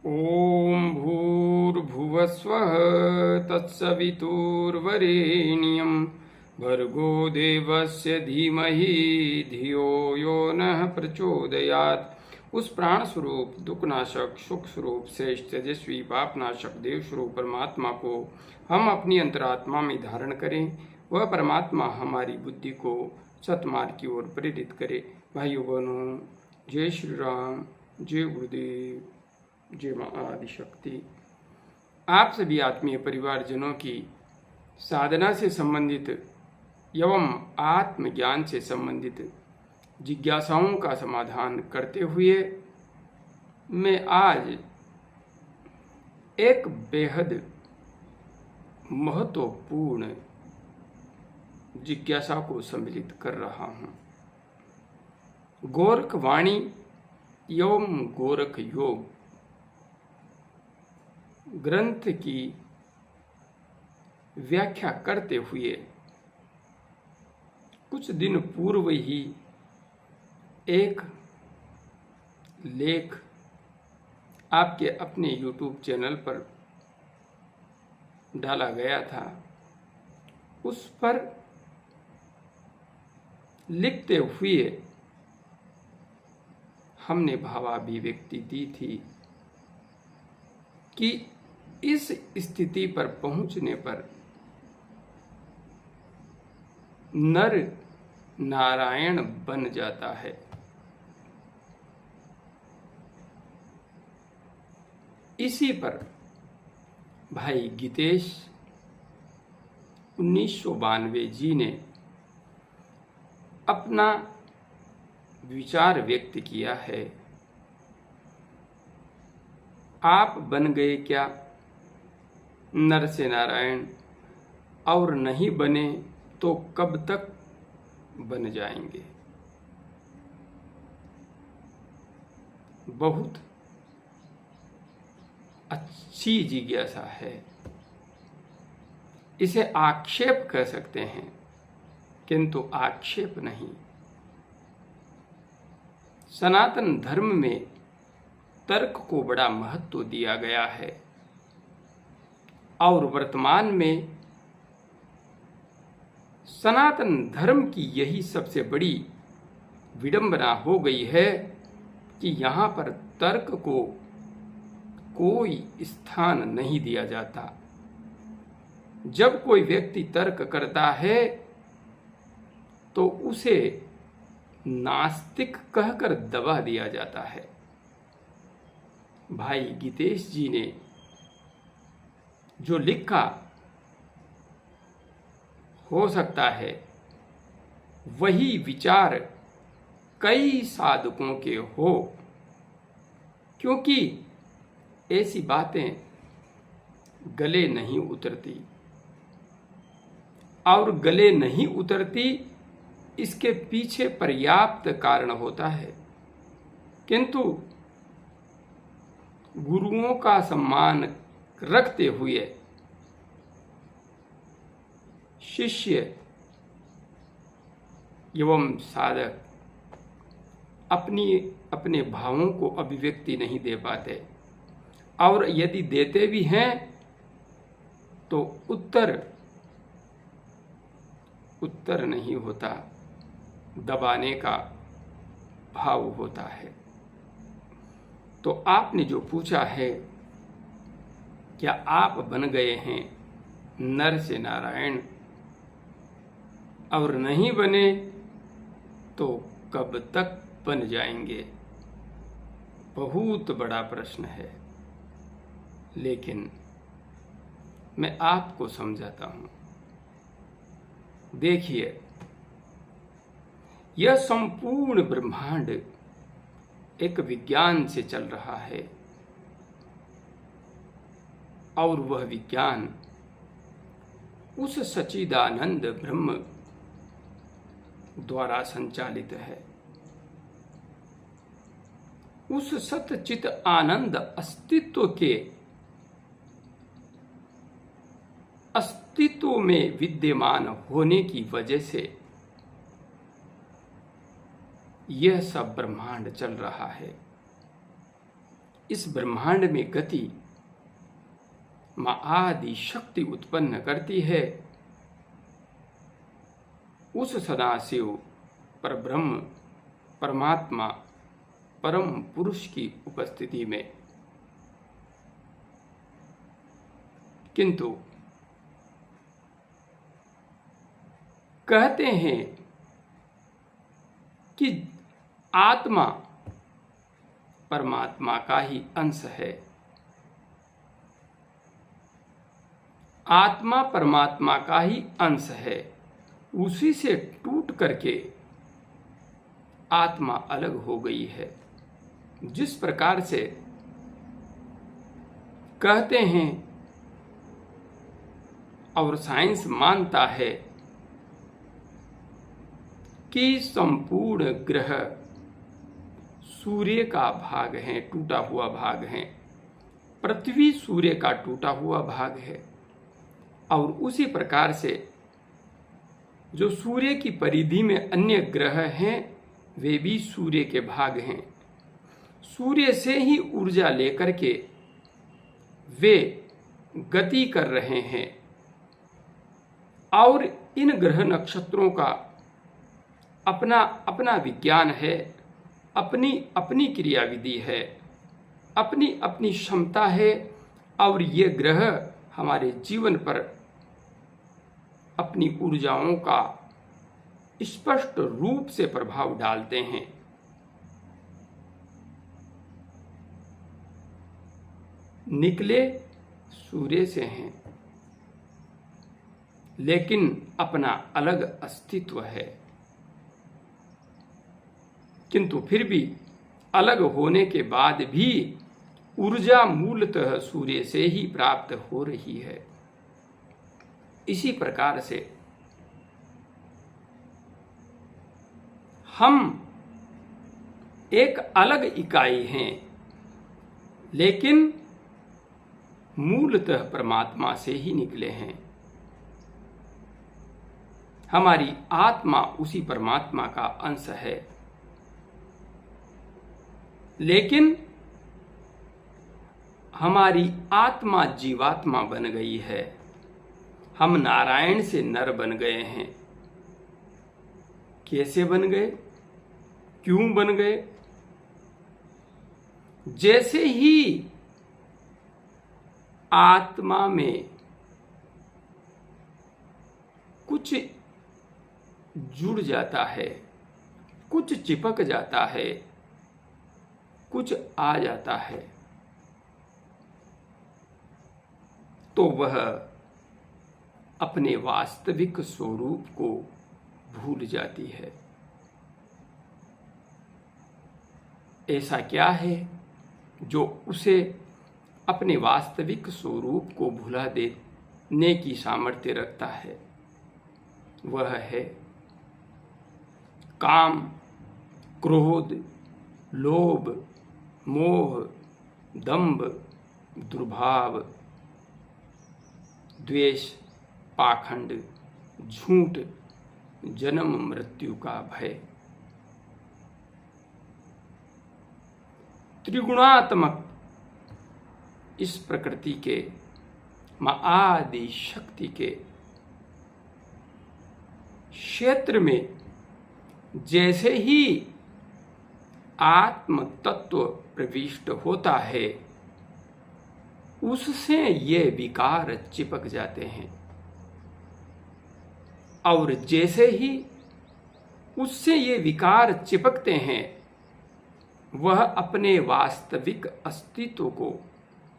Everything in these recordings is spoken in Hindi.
ॐ भूर्भुवस्वः तत्सवितुर्वरेण्यं भर्गो देवस्य धीमहि धियो यो नः प्रचोदयात्। उस प्राण स्वरूप दुखनाशक सुख स्वरूप श्रेष्ठ तेजस्वी पापनाशक देव स्वरूप परमात्मा को हम अपनी अंतरात्मा में धारण करें। वह परमात्मा हमारी बुद्धि को सतमार्ग की ओर प्रेरित करे। भाइयों बहनों, जय श्री राम, जय गुरुदेव, जय मां आदिशक्ति। आप सभी आत्मीय परिवारजनों की साधना से संबंधित एवं आत्मज्ञान से संबंधित जिज्ञासाओं का समाधान करते हुए मैं आज एक बेहद महत्वपूर्ण जिज्ञासा को सम्मिलित कर रहा हूं। गोरख वाणी एवं गोरख योग ग्रंथ की व्याख्या करते हुए कुछ दिन पूर्व ही एक लेख आपके अपने YouTube चैनल पर डाला गया था। उस पर लिखते हुए हमने भावाभिव्यक्ति दी थी कि इस स्थिति पर पहुंचने पर नर नारायण बन जाता है। इसी पर भाई गीतेश 1992 जी ने अपना विचार व्यक्त किया है। आप बन गए क्या नर से नारायण, और नहीं बने तो कब तक बन जाएंगे। बहुत अच्छी जिज्ञासा है। इसे आक्षेप कह सकते हैं, किंतु आक्षेप नहीं। सनातन धर्म में तर्क को बड़ा महत्व दिया गया है और वर्तमान में सनातन धर्म की यही सबसे बड़ी विडंबना हो गई है कि यहाँ पर तर्क को कोई स्थान नहीं दिया जाता। जब कोई व्यक्ति तर्क करता है तो उसे नास्तिक कहकर दबा दिया जाता है। भाई गीतेश जी ने जो लिखा, हो सकता है वही विचार कई साधकों के हो, क्योंकि ऐसी बातें गले नहीं उतरती, और गले नहीं उतरती इसके पीछे पर्याप्त कारण होता है। किंतु गुरुओं का सम्मान रखते हुए शिष्य एवं साधक अपने भावों को अभिव्यक्ति नहीं दे पाते, और यदि देते भी हैं तो उत्तर नहीं होता, दबाने का भाव होता है। तो आपने जो पूछा है, क्या आप बन गए हैं नर से नारायण, और नहीं बने तो कब तक बन जाएंगे? बहुत बड़ा प्रश्न है, लेकिन मैं आपको समझाता हूं। देखिए, यह संपूर्ण ब्रह्मांड एक विज्ञान से चल रहा है, और वह विज्ञान उस सच्चिदानंद ब्रह्म द्वारा संचालित है। उस सतचित आनंद अस्तित्व के अस्तित्व में विद्यमान होने की वजह से यह सब ब्रह्मांड चल रहा है। इस ब्रह्मांड में गति मां आदि शक्ति उत्पन्न करती है, उस सदाशिव परब्रह्म परमात्मा परम पुरुष की उपस्थिति में। किंतु कहते हैं कि आत्मा परमात्मा का ही अंश है, आत्मा परमात्मा का ही अंश है, उसी से टूट करके आत्मा अलग हो गई है। जिस प्रकार से कहते हैं और साइंस मानता है कि संपूर्ण ग्रह सूर्य का भाग है, टूटा हुआ भाग है, पृथ्वी सूर्य का टूटा हुआ भाग है, और उसी प्रकार से जो सूर्य की परिधि में अन्य ग्रह हैं वे भी सूर्य के भाग हैं। सूर्य से ही ऊर्जा लेकर के वे गति कर रहे हैं, और इन ग्रह नक्षत्रों का अपना अपना विज्ञान है, अपनी अपनी क्रियाविधि है, अपनी अपनी क्षमता है, और ये ग्रह हमारे जीवन पर अपनी ऊर्जाओं का स्पष्ट रूप से प्रभाव डालते हैं। निकले सूर्य से हैं, लेकिन अपना अलग अस्तित्व है, किंतु फिर भी अलग होने के बाद भी ऊर्जा मूलतः सूर्य से ही प्राप्त हो रही है। इसी प्रकार से हम एक अलग इकाई हैं, लेकिन मूलतः परमात्मा से ही निकले हैं। हमारी आत्मा उसी परमात्मा का अंश है, लेकिन हमारी आत्मा जीवात्मा बन गई है। हम नारायण से नर बन गए हैं। कैसे बन गए, क्यों बन गए? जैसे ही आत्मा में कुछ जुड़ जाता है, कुछ चिपक जाता है, कुछ आ जाता है, तो वह अपने वास्तविक स्वरूप को भूल जाती है। ऐसा क्या है जो उसे अपने वास्तविक स्वरूप को भुला देने की सामर्थ्य रखता है? वह है काम, क्रोध, लोभ, मोह, दंभ, दुर्भाव, द्वेष, पाखंड, झूठ, जन्म मृत्यु का भय। त्रिगुणात्मक इस प्रकृति के मां आदि शक्ति के क्षेत्र में जैसे ही आत्म तत्व प्रविष्ट होता है, उससे ये विकार चिपक जाते हैं, और जैसे ही उससे ये विकार चिपकते हैं, वह अपने वास्तविक अस्तित्व को,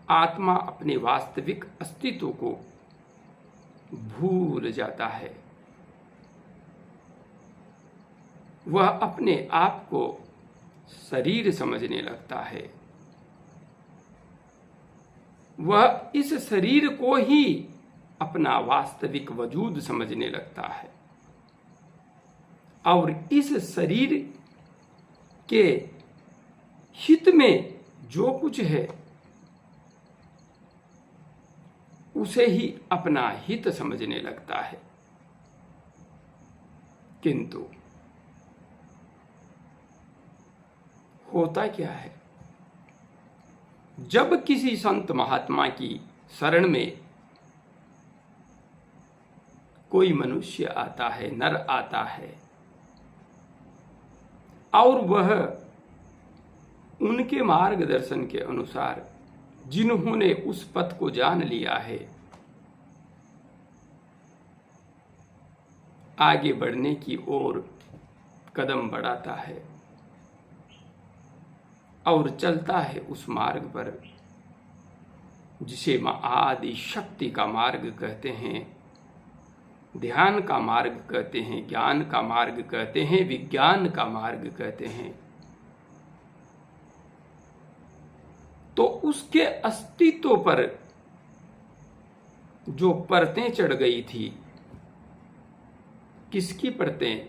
आत्मा अपने वास्तविक अस्तित्व को भूल जाता है। वह अपने आप को शरीर समझने लगता है। वह इस शरीर को ही अपना वास्तविक वजूद समझने लगता है, और इस शरीर के हित में जो कुछ है उसे ही अपना हित समझने लगता है। किंतु होता क्या है? जब किसी संत महात्मा की शरण में कोई मनुष्य आता है, नर आता है, और वह उनके मार्गदर्शन के अनुसार जिन्होंने उस पथ को जान लिया है, आगे बढ़ने की ओर कदम बढ़ाता है और चलता है उस मार्ग पर, जिसे आदि शक्ति का मार्ग कहते हैं, ध्यान का मार्ग कहते हैं, ज्ञान का मार्ग कहते हैं, विज्ञान का मार्ग कहते हैं। तो उसके अस्तित्व पर जो परतें चढ़ गई थी, किसकी परतें?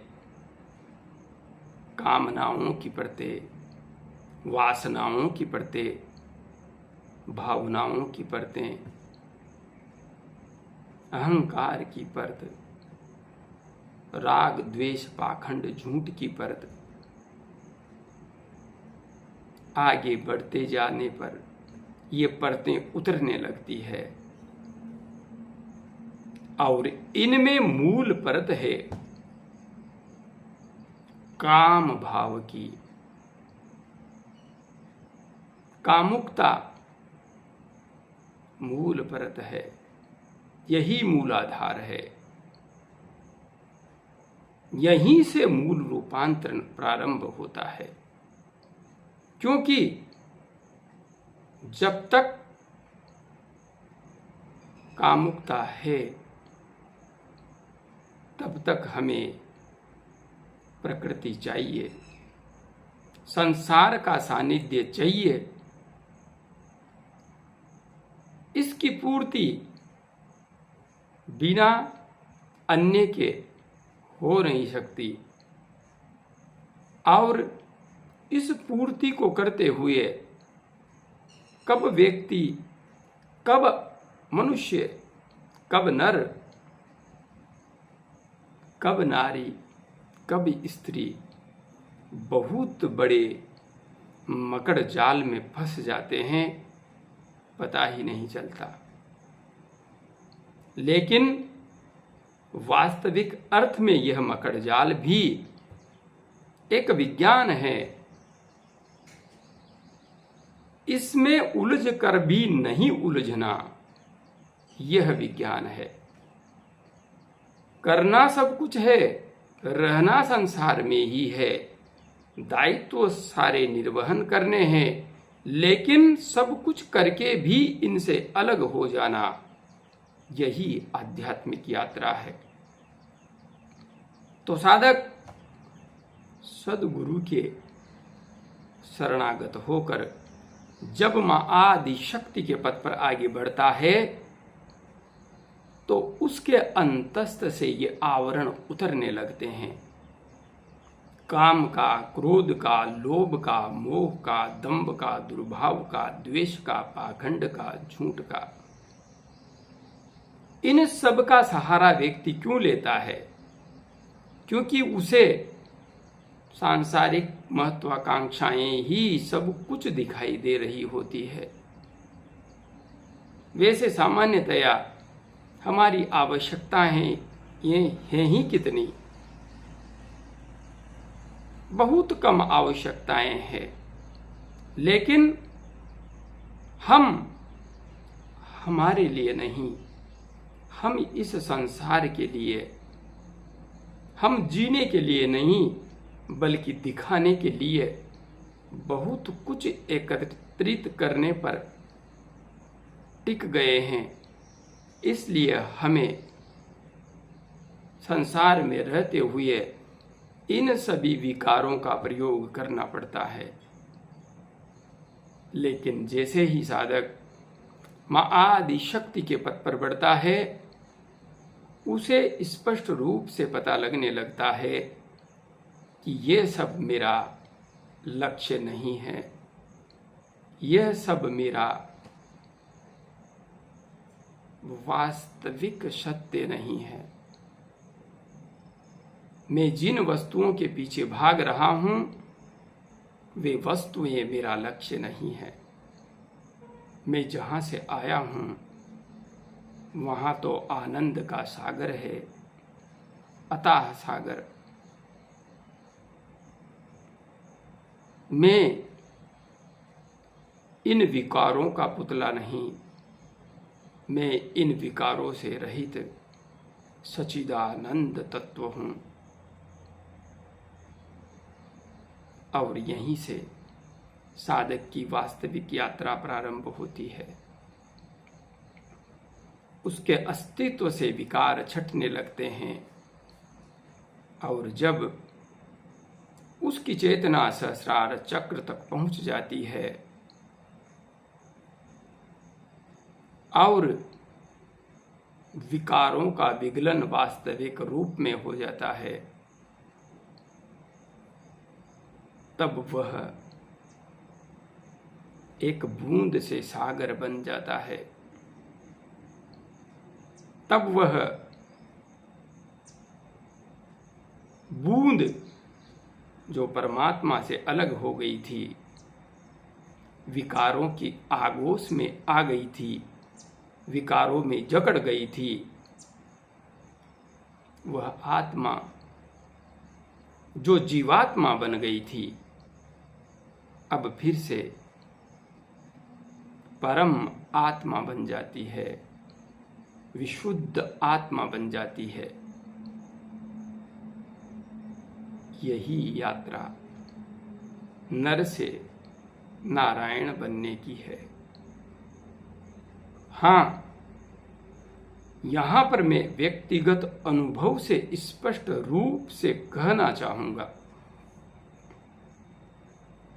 कामनाओं की परतें, वासनाओं की परतें, भावनाओं की परतें, अहंकार की परत, राग द्वेष पाखंड झूठ की परत। आगे बढ़ते जाने पर ये परतें उतरने लगती है और इनमें मूल परत है काम भाव की, कामुकता मूल परत है, यही मूलाधार है। यहीं से मूल रूपांतरण प्रारंभ होता है, क्योंकि जब तक कामुकता है तब तक हमें प्रकृति चाहिए, संसार का सानिध्य चाहिए। इसकी पूर्ति बिना अन्य के हो नहीं सकती, और इस पूर्ति को करते हुए कब व्यक्ति, कब मनुष्य, कब नर, कब नारी, कब स्त्री बहुत बड़े मकड़ जाल में फंस जाते हैं, पता ही नहीं चलता। लेकिन वास्तविक अर्थ में यह मकड़ जाल भी एक विज्ञान है। इसमें उलझ कर भी नहीं उलझना, यह विज्ञान है। करना सब कुछ है, रहना संसार में ही है, दायित्व सारे निर्वहन करने हैं, लेकिन सब कुछ करके भी इनसे अलग हो जाना, यही आध्यात्मिक यात्रा है। तो साधक सद्गुरु के शरणागत होकर जब मां आदि शक्ति के पथ पर आगे बढ़ता है, तो उसके अंतस्थ से ये आवरण उतरने लगते हैं। काम का, क्रोध का, लोभ का, मोह का, दंभ का, दुर्भाव का, द्वेष का, पाखंड का, झूठ का। इन सब का सहारा व्यक्ति क्यों लेता है? क्योंकि उसे सांसारिक महत्वाकांक्षाएं ही सब कुछ दिखाई दे रही होती है। वैसे सामान्यतया हमारी आवश्यकताएं ये हैं ही कितनी, बहुत कम आवश्यकताएं हैं, लेकिन हम हमारे लिए नहीं, हम इस संसार के लिए, हम जीने के लिए नहीं, बल्कि दिखाने के लिए बहुत कुछ एकत्रित करने पर टिक गए हैं। इसलिए हमें संसार में रहते हुए इन सभी विकारों का प्रयोग करना पड़ता है। लेकिन जैसे ही साधक मां आदि शक्ति के पथ पर बढ़ता है, उसे स्पष्ट रूप से पता लगने लगता है कि यह सब मेरा लक्ष्य नहीं है, यह सब मेरा वास्तविक सत्य नहीं है। मैं जिन वस्तुओं के पीछे भाग रहा हूं, वे वस्तुएं मेरा लक्ष्य नहीं है। मैं जहाँ से आया हूँ वहाँ तो आनंद का सागर है, अथाह सागर। मैं इन विकारों का पुतला नहीं, मैं इन विकारों से रहित सच्चिदानंद तत्व हूँ। और यहीं से साधक की वास्तविक यात्रा प्रारंभ होती है। उसके अस्तित्व से विकार छटने लगते हैं और जब उसकी चेतना सहस्रार चक्र तक पहुंच जाती है और विकारों का विगलन वास्तविक रूप में हो जाता है, तब वह एक बूंद से सागर बन जाता है। तब वह बूंद जो परमात्मा से अलग हो गई थी, विकारों की आगोश में आ गई थी, विकारों में जकड़ गई थी, वह आत्मा जो जीवात्मा बन गई थी, अब फिर से परम आत्मा बन जाती है, विशुद्ध आत्मा बन जाती है। यही यात्रा नर से नारायण बनने की है। हाँ, यहां पर मैं व्यक्तिगत अनुभव से स्पष्ट रूप से कहना चाहूंगा,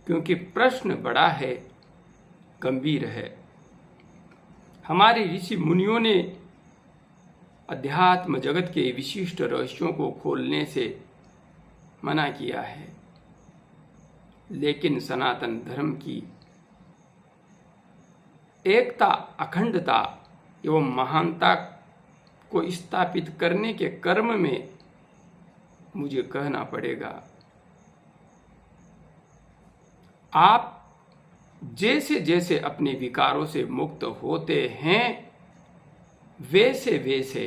क्योंकि प्रश्न बड़ा है, गंभीर है। हमारे ऋषि मुनियों ने अध्यात्म जगत के विशिष्ट रहस्यों को खोलने से मना किया है, लेकिन सनातन धर्म की एकता, अखंडता एवं महानता को स्थापित करने के कर्म में मुझे कहना पड़ेगा, आप जैसे जैसे अपने विकारों से मुक्त होते हैं, वैसे वैसे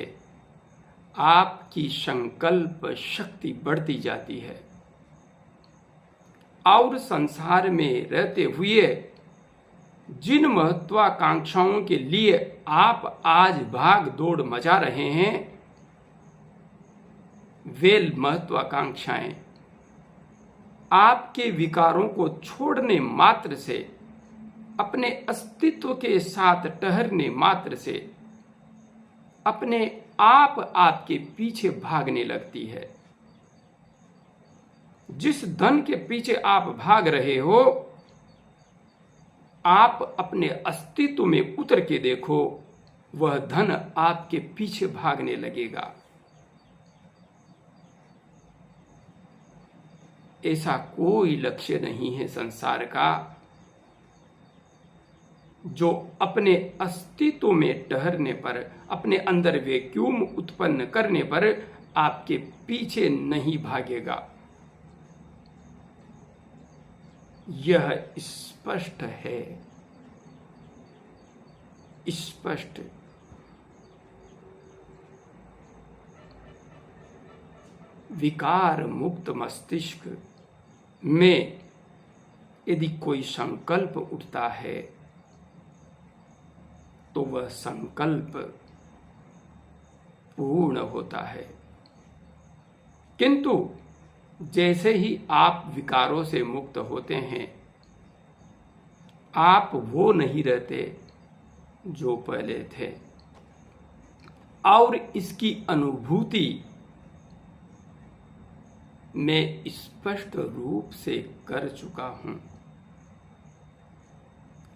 आपकी संकल्प शक्ति बढ़ती जाती है और संसार में रहते हुए जिन महत्वाकांक्षाओं के लिए आप आज भाग दौड़ मचा रहे हैं, वे महत्वाकांक्षाएं आपके विकारों को छोड़ने मात्र से, अपने अस्तित्व के साथ ठहरने मात्र से अपने आप आपके पीछे भागने लगती है। जिस धन के पीछे आप भाग रहे हो, आप अपने अस्तित्व में उतर के देखो, वह धन आपके पीछे भागने लगेगा। ऐसा कोई लक्ष्य नहीं है संसार का जो अपने अस्तित्व में ठहरने पर, अपने अंदर वैक्यूम उत्पन्न करने पर आपके पीछे नहीं भागेगा। यह स्पष्ट है, स्पष्ट। विकार मुक्त मस्तिष्क में यदि कोई संकल्प उठता है तो वह संकल्प पूर्ण होता है, किंतु जैसे ही आप विकारों से मुक्त होते हैं, आप वो नहीं रहते जो पहले थे। और इसकी अनुभूति मैं स्पष्ट रूप से कर चुका हूं।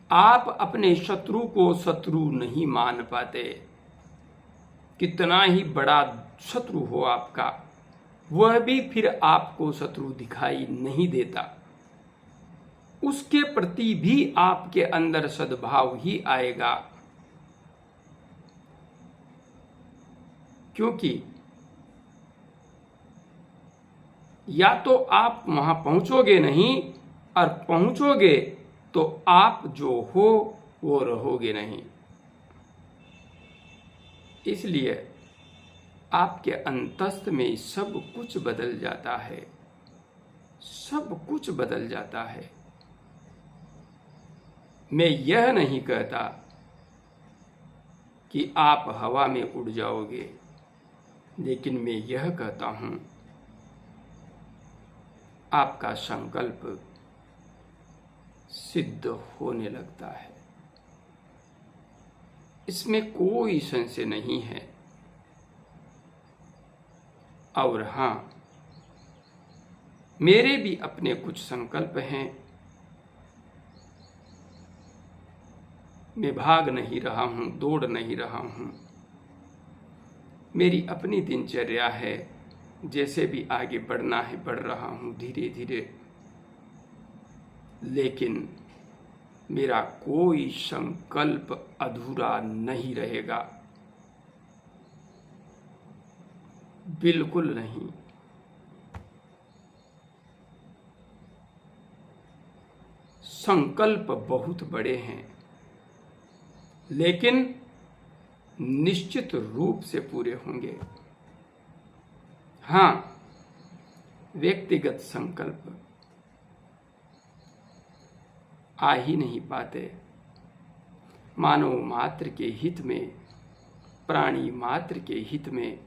आप अपने शत्रु को शत्रु नहीं मान पाते, कितना ही बड़ा शत्रु हो आपका, वह भी फिर आपको शत्रु दिखाई नहीं देता। उसके प्रति भी आपके अंदर सद्भाव ही आएगा, क्योंकि या तो आप वहां पहुंचोगे नहीं, और पहुंचोगे तो आप जो हो वो रहोगे नहीं। इसलिए आपके अंतस्थ में सब कुछ बदल जाता है, सब कुछ बदल जाता है। मैं यह नहीं कहता कि आप हवा में उड़ जाओगे, लेकिन मैं यह कहता हूं आपका संकल्प सिद्ध होने लगता है। इसमें कोई संशय नहीं है। और हां, मेरे भी अपने कुछ संकल्प हैं। मैं भाग नहीं रहा हूं, दौड़ नहीं रहा हूं। मेरी अपनी दिनचर्या है, जैसे भी आगे बढ़ना है बढ़ रहा हूं धीरे धीरे। लेकिन मेरा कोई संकल्प अधूरा नहीं रहेगा, बिल्कुल नहीं। संकल्प बहुत बड़े हैं, लेकिन निश्चित रूप से पूरे होंगे। हां, व्यक्तिगत संकल्प आ ही नहीं पाते। मानव मात्र के हित में, प्राणी मात्र के हित में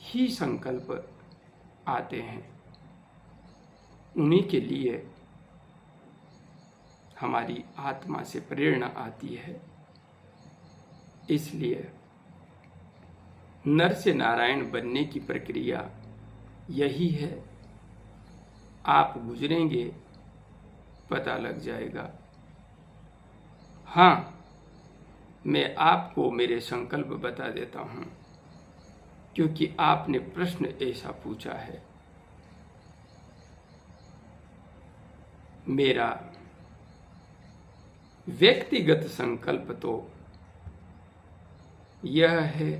ही संकल्प आते हैं। उन्हीं के लिए हमारी आत्मा से प्रेरणा आती है। इसलिए नर से नारायण बनने की प्रक्रिया यही है। आप गुजरेंगे, पता लग जाएगा। हां, मैं आपको मेरे संकल्प बता देता हूं, क्योंकि आपने प्रश्न ऐसा पूछा है। मेरा व्यक्तिगत संकल्प तो यह है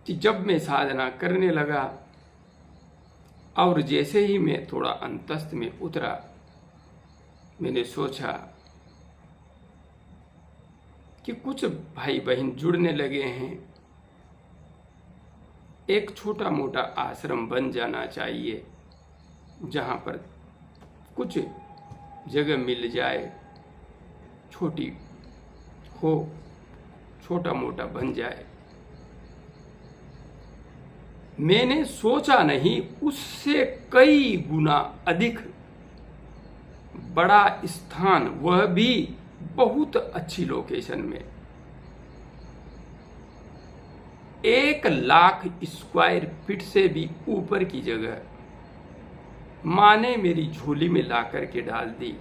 कि जब मैं साधना करने लगा और जैसे ही मैं थोड़ा अंतस्थ में उतरा, मैंने सोचा कि कुछ भाई बहन जुड़ने लगे हैं, एक छोटा मोटा आश्रम बन जाना चाहिए, जहां पर कुछ जगह मिल जाए, छोटी हो, छोटा मोटा बन जाए। मैंने सोचा नहीं, उससे कई गुना अधिक बड़ा स्थान, वह भी बहुत अच्छी लोकेशन में, 1,00,000 स्क्वायर फीट से भी ऊपर की जगह माँ ने मेरी झोली में ला करके डाल दी।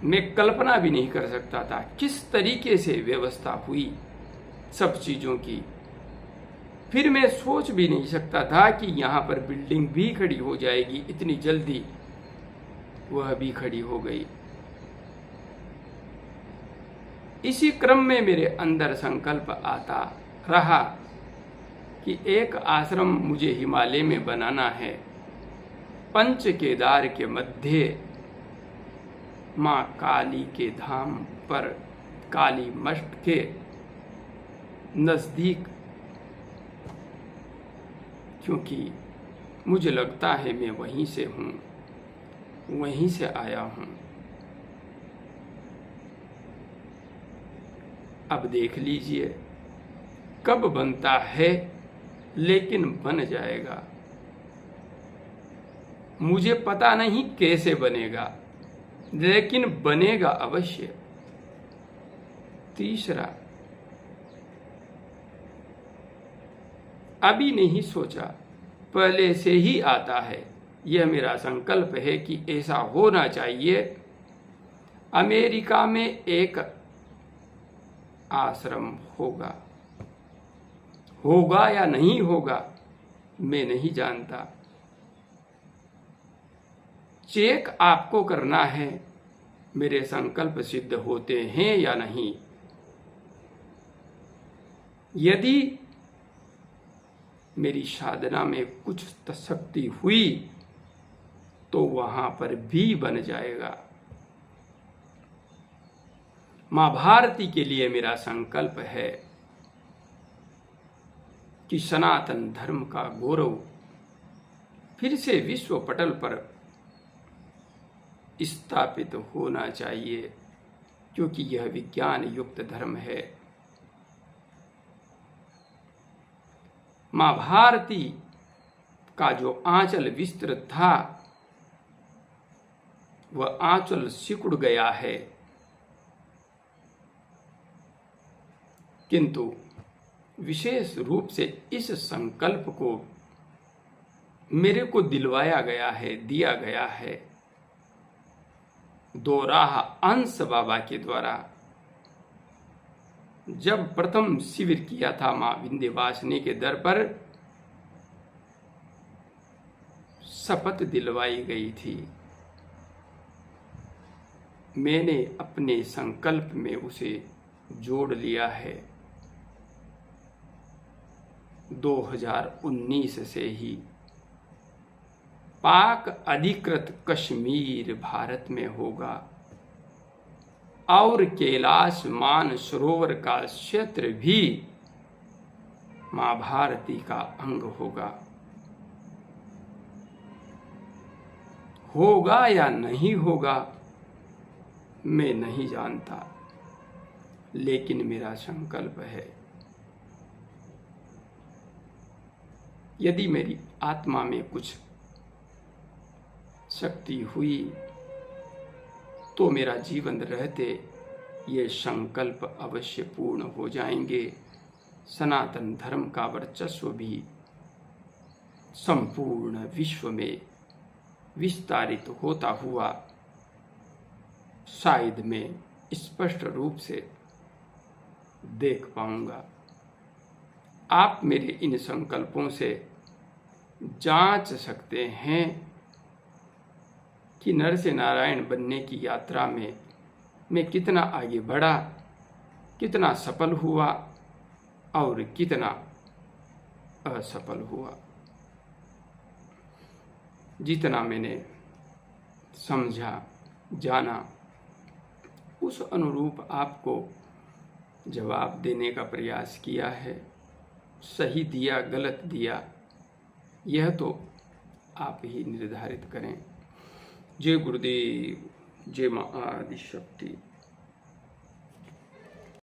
मैं कल्पना भी नहीं कर सकता था किस तरीके से व्यवस्था हुई सब चीजों की। फिर मैं सोच भी नहीं सकता था कि यहाँ पर बिल्डिंग भी खड़ी हो जाएगी इतनी जल्दी। वह भी खड़ी हो गई। इसी क्रम में मेरे अंदर संकल्प आता रहा कि एक आश्रम मुझे हिमालय में बनाना है, पंच केदार के मध्य, माँ काली के धाम पर, काली मष्ट के नजदीक, क्योंकि मुझे लगता है मैं वहीं से हूं, वहीं से आया हूं। अब देख लीजिए कब बनता है, लेकिन बन जाएगा। मुझे पता नहीं कैसे बनेगा, लेकिन बनेगा अवश्य। तीसरा, अभी नहीं सोचा, पहले से ही आता है। यह मेरा संकल्प है कि ऐसा होना चाहिए। अमेरिका में एक आश्रम होगा, होगा या नहीं होगा मैं नहीं जानता। चेक आपको करना है, मेरे संकल्प सिद्ध होते हैं या नहीं। यदि मेरी साधना में कुछ शक्ति हुई तो वहां पर भी बन जाएगा। माँ भारती के लिए मेरा संकल्प है कि सनातन धर्म का गौरव फिर से विश्व पटल पर स्थापित होना चाहिए, क्योंकि यह विज्ञान युक्त धर्म है। माँ भारती का जो आंचल विस्तृत था वह आंचल सिकुड़ गया है, किंतु विशेष रूप से इस संकल्प को मेरे को दिलवाया गया है, दिया गया है दोराह अंश बाबा के द्वारा। जब प्रथम शिविर किया था मां विंध्यवासिनी के दर पर, शपथ दिलवाई गई थी। मैंने अपने संकल्प में उसे जोड़ लिया है। 2019 से ही पाक अधिकृत कश्मीर भारत में होगा और कैलाश मानसरोवर का क्षेत्र भी मां भारती का अंग होगा। होगा या नहीं होगा मैं नहीं जानता, लेकिन मेरा संकल्प है। यदि मेरी आत्मा में कुछ शक्ति हुई तो मेरा जीवन रहते ये संकल्प अवश्य पूर्ण हो जाएंगे। सनातन धर्म का वर्चस्व भी संपूर्ण विश्व में विस्तारित होता हुआ शायद मैं स्पष्ट रूप से देख पाऊंगा। आप मेरे इन संकल्पों से जांच सकते हैं कि नर से नारायण बनने की यात्रा में मैं कितना आगे बढ़ा, कितना सफल हुआ और कितना असफल हुआ। जितना मैंने समझा, जाना, उस अनुरूप आपको जवाब देने का प्रयास किया है। सही दिया, गलत दिया, यह तो आप ही निर्धारित करें। जय गुरुदेव, जय मां आदि शक्ति।